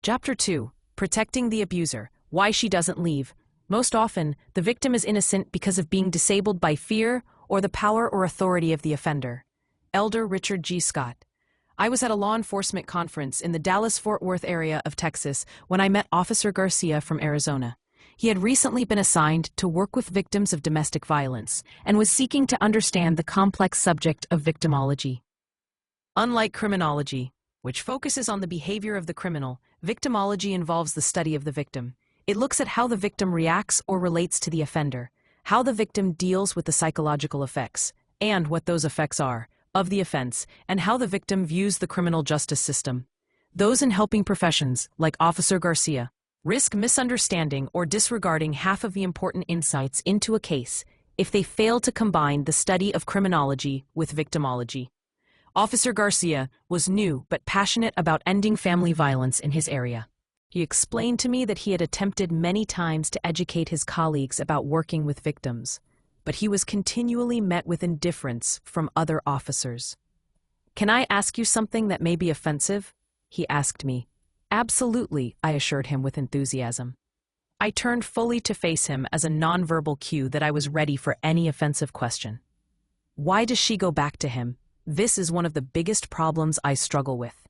Chapter 2. Protecting the Abuser. Why she doesn't leave. Most often, the victim is innocent because of being disabled by fear or the power or authority of the offender. Elder Richard G. Scott. I was at a law enforcement conference in the Dallas-Fort Worth area of Texas when I met Officer Garcia from Arizona. He had recently been assigned to work with victims of domestic violence and was seeking to understand the complex subject of victimology. Unlike criminology, which focuses on the behavior of the criminal, victimology involves the study of the victim. It looks at how the victim reacts or relates to the offender, how the victim deals with the psychological effects, and what those effects are, of the offense, and how the victim views the criminal justice system. Those in helping professions, like Officer Garcia, risk misunderstanding or disregarding half of the important insights into a case if they fail to combine the study of criminology with victimology. Officer Garcia was new but passionate about ending family violence in his area. He explained to me that he had attempted many times to educate his colleagues about working with victims, but he was continually met with indifference from other officers. "Can I ask you something that may be offensive?" he asked me. "Absolutely," I assured him with enthusiasm. I turned fully to face him as a nonverbal cue that I was ready for any offensive question. Why does she go back to him? This is one of the biggest problems I struggle with.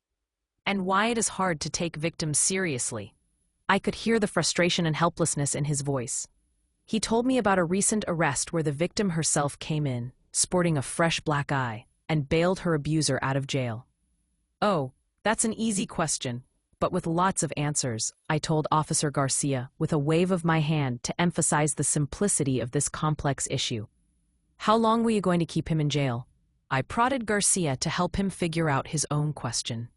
And why it is hard to take victims seriously. I could hear the frustration and helplessness in his voice. He told me about a recent arrest where the victim herself came in, sporting a fresh black eye, and bailed her abuser out of jail. "Oh, that's an easy question, but with lots of answers," I told Officer Garcia with a wave of my hand to emphasize the simplicity of this complex issue. "How long were you going to keep him in jail?" I prodded Garcia to help him figure out his own question.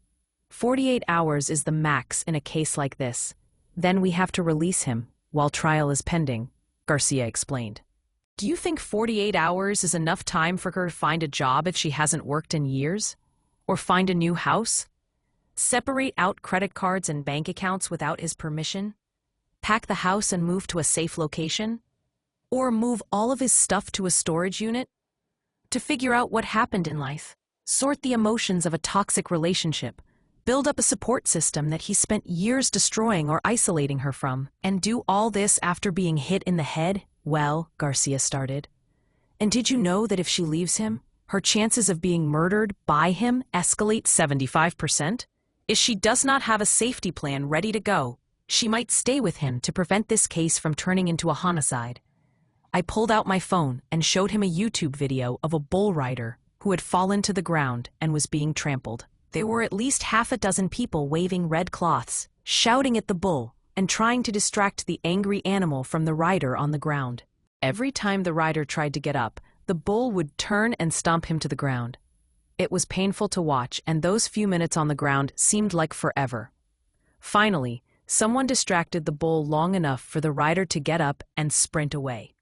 48 hours is the max in a case like this. Then we have to release him while trial is pending, Garcia explained. "Do you think 48 hours is enough time for her to find a job if she hasn't worked in years? Or find a new house? Separate out credit cards and bank accounts without his permission? Pack the house and move to a safe location? Or move all of his stuff to a storage unit? To figure out what happened in life, sort the emotions of a toxic relationship, build up a support system that he spent years destroying or isolating her from, and do all this after being hit in the head?" "Well," Garcia started. "And did you know that if she leaves him, her chances of being murdered by him escalate 75%? If she does not have a safety plan ready to go, she might stay with him to prevent this case from turning into a homicide." I pulled out my phone and showed him a YouTube video of a bull rider who had fallen to the ground and was being trampled. There were at least half a dozen people waving red cloths, shouting at the bull, and trying to distract the angry animal from the rider on the ground. Every time the rider tried to get up, the bull would turn and stomp him to the ground. It was painful to watch, and those few minutes on the ground seemed like forever. Finally, someone distracted the bull long enough for the rider to get up and sprint away.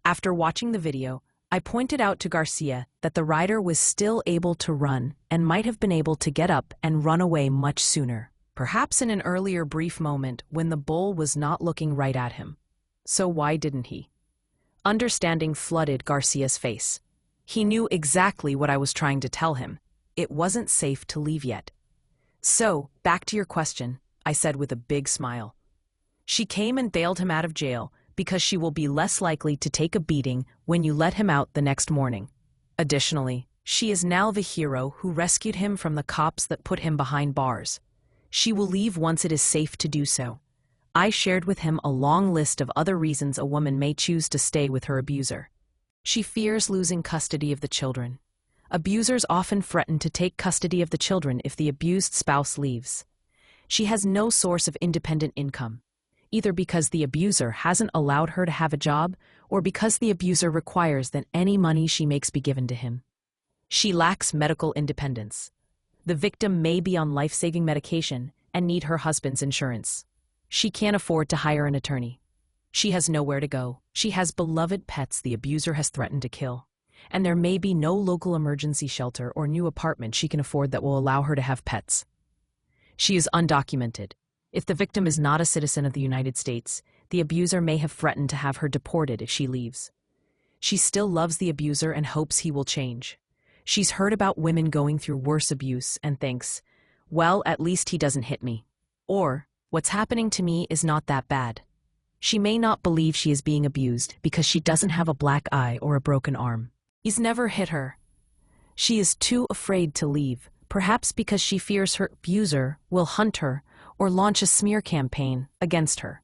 After watching the video, I pointed out to Garcia that the rider was still able to run and might have been able to get up and run away much sooner, perhaps in an earlier brief moment when the bull was not looking right at him. So why didn't he? Understanding flooded Garcia's face. He knew exactly what I was trying to tell him. It wasn't safe to leave yet. "So, back to your question," I said with a big smile. "She came and bailed him out of jail because she will be less likely to take a beating when you let him out the next morning. Additionally, she is now the hero who rescued him from the cops that put him behind bars. She will leave once it is safe to do so." I shared with him a long list of other reasons a woman may choose to stay with her abuser. She fears losing custody of the children. Abusers often threaten to take custody of the children if the abused spouse leaves. She has no source of independent income, either because the abuser hasn't allowed her to have a job or because the abuser requires that any money she makes be given to him. She lacks medical independence. The victim may be on life-saving medication and need her husband's insurance. She can't afford to hire an attorney. She has nowhere to go. She has beloved pets the abuser has threatened to kill. And there may be no local emergency shelter or new apartment she can afford that will allow her to have pets. She is undocumented. If the victim is not a citizen of the United States, the abuser may have threatened to have her deported if she leaves. She still loves the abuser and hopes he will change. She's heard about women going through worse abuse and thinks, "Well, at least he doesn't hit me." Or, what's happening to me is not that bad. She may not believe she is being abused because she doesn't have a black eye or a broken arm. He's never hit her. She is too afraid to leave, perhaps because she fears her abuser will hunt her or launch a smear campaign against her.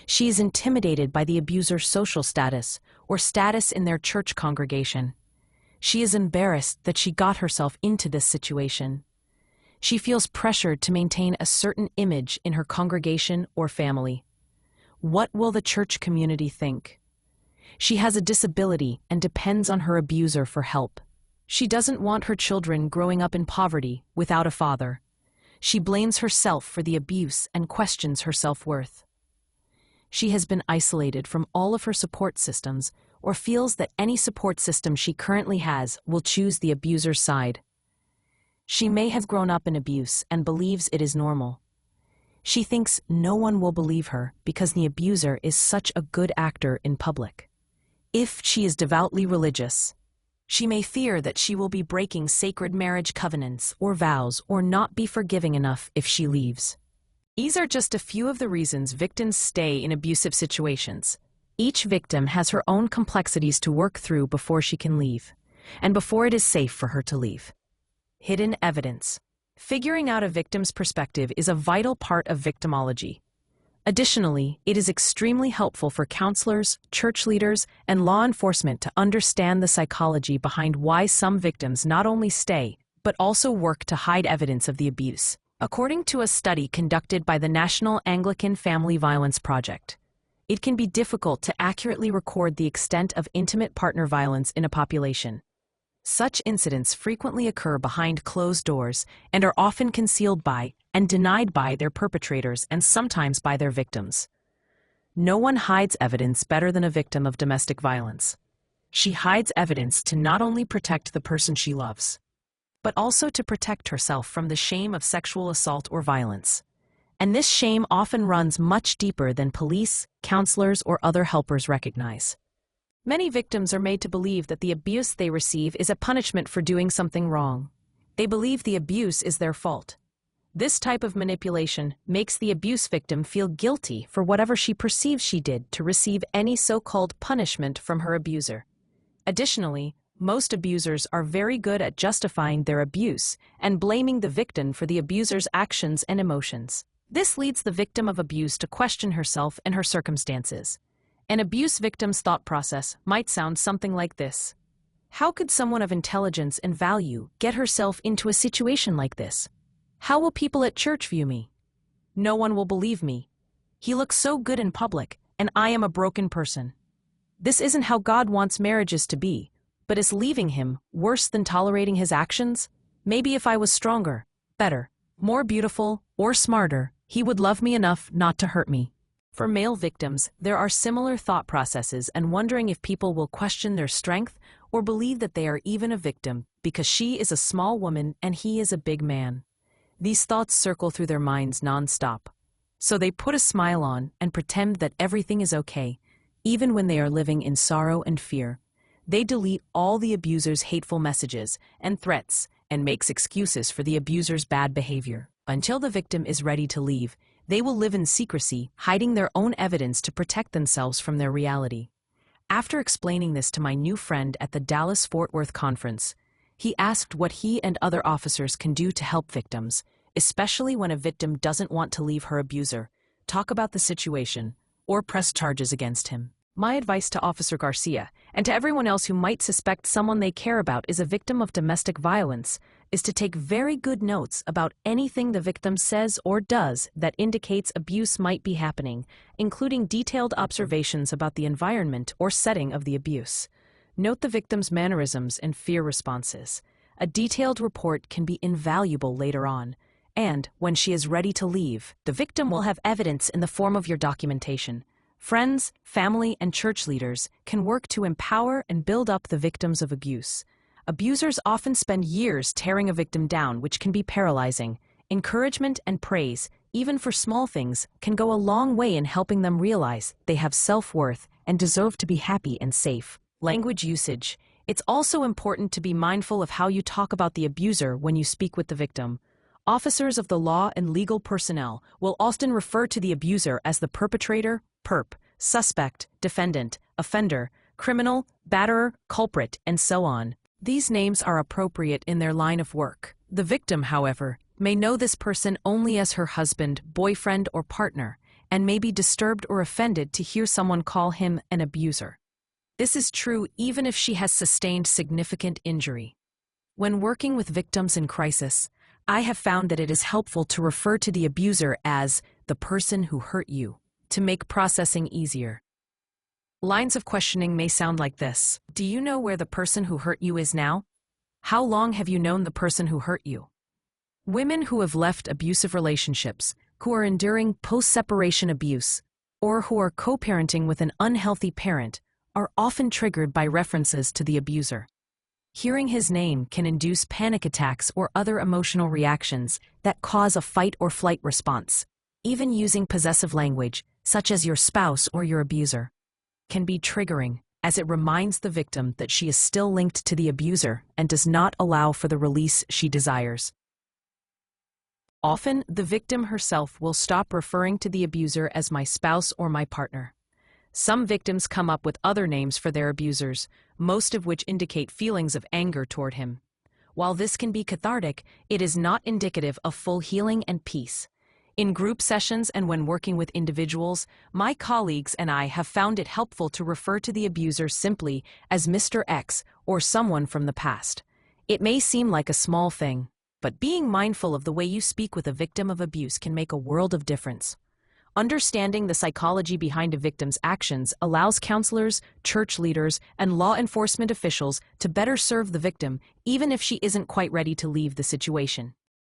She is intimidated by the abuser's social status or status in their church congregation. She is embarrassed that she got herself into this situation. She feels pressured to maintain a certain image in her congregation or family. What will the church community think? She has a disability and depends on her abuser for help. She doesn't want her children growing up in poverty without a father. She blames herself for the abuse and questions her self-worth. She has been isolated from all of her support systems or feels that any support system she currently has will choose the abuser's side. She may have grown up in abuse and believes it is normal. She thinks no one will believe her because the abuser is such a good actor in public. If she is devoutly religious, she may fear that she will be breaking sacred marriage covenants or vows or not be forgiving enough if she leaves. These are just a few of the reasons victims stay in abusive situations. Each victim has her own complexities to work through before she can leave, and before it is safe for her to leave. Hidden evidence. Figuring out a victim's perspective is a vital part of victimology. Additionally, it is extremely helpful for counselors, church leaders, and law enforcement to understand the psychology behind why some victims not only stay, but also work to hide evidence of the abuse. According to a study conducted by the National Anglican Family Violence Project, it can be difficult to accurately record the extent of intimate partner violence in a population. Such incidents frequently occur behind closed doors and are often concealed by and denied by their perpetrators and sometimes by their victims. No one hides evidence better than a victim of domestic violence. She hides evidence to not only protect the person she loves, but also to protect herself from the shame of sexual assault or violence. And this shame often runs much deeper than police, counselors, or other helpers recognize. Many victims are made to believe that the abuse they receive is a punishment for doing something wrong. They believe the abuse is their fault. This type of manipulation makes the abuse victim feel guilty for whatever she perceives she did to receive any so-called punishment from her abuser. Additionally, most abusers are very good at justifying their abuse and blaming the victim for the abuser's actions and emotions. This leads the victim of abuse to question herself and her circumstances. An abuse victim's thought process might sound something like this. How could someone of intelligence and value get herself into a situation like this? How will people at church view me? No one will believe me. He looks so good in public, and I am a broken person. This isn't how God wants marriages to be, but is leaving him worse than tolerating his actions? Maybe if I was stronger, better, more beautiful, or smarter, he would love me enough not to hurt me. For male victims, there are similar thought processes and wondering if people will question their strength or believe that they are even a victim because she is a small woman and he is a big man. These thoughts circle through their minds non-stop. So they put a smile on and pretend that everything is okay, even when they are living in sorrow and fear. They delete all the abuser's hateful messages and threats and makes excuses for the abuser's bad behavior. Until the victim is ready to leave, they will live in secrecy, hiding their own evidence to protect themselves from their reality. After explaining this to my new friend at the Dallas-Fort Worth conference, he asked what he and other officers can do to help victims, especially when a victim doesn't want to leave her abuser, talk about the situation, or press charges against him. My advice to Officer Garcia, and to everyone else who might suspect someone they care about is a victim of domestic violence, is to take very good notes about anything the victim says or does that indicates abuse might be happening, including detailed observations about the environment or setting of the abuse. Note the victim's mannerisms and fear responses. A detailed report can be invaluable later on, and when she is ready to leave, the victim will have evidence in the form of your documentation. Friends, family, and church leaders can work to empower and build up the victims of abuse. Abusers often spend years tearing a victim down, which can be paralyzing. Encouragement and praise, even for small things, can go a long way in helping them realize they have self-worth and deserve to be happy and safe. Language usage. It's also important to be mindful of how you talk about the abuser when you speak with the victim. Officers of the law and legal personnel will often refer to the abuser as the perpetrator, perp, suspect, defendant, offender, criminal, batterer, culprit, and so on. These names are appropriate in their line of work. The victim, however, may know this person only as her husband, boyfriend, or partner, and may be disturbed or offended to hear someone call him an abuser. This is true even if she has sustained significant injury. When working with victims in crisis, I have found that it is helpful to refer to the abuser as the person who hurt you, to make processing easier. Lines of questioning may sound like this. Do you know where the person who hurt you is now? How long have you known the person who hurt you? Women who have left abusive relationships, who are enduring post-separation abuse, or who are co-parenting with an unhealthy parent are often triggered by references to the abuser. Hearing his name can induce panic attacks or other emotional reactions that cause a fight or flight response. Even using possessive language, such as your spouse or your abuser, can be triggering, as it reminds the victim that she is still linked to the abuser and does not allow for the release she desires. Often, the victim herself will stop referring to the abuser as my spouse or my partner. Some victims come up with other names for their abusers, most of which indicate feelings of anger toward him. While this can be cathartic, it is not indicative of full healing and peace. In group sessions and when working with individuals, my colleagues and I have found it helpful to refer to the abuser simply as Mr. X or someone from the past. It may seem like a small thing, but being mindful of the way you speak with a victim of abuse can make a world of difference. Understanding the psychology behind a victim's actions allows counselors, church leaders, and law enforcement officials to better serve the victim, even if she isn't quite ready to leave the situation.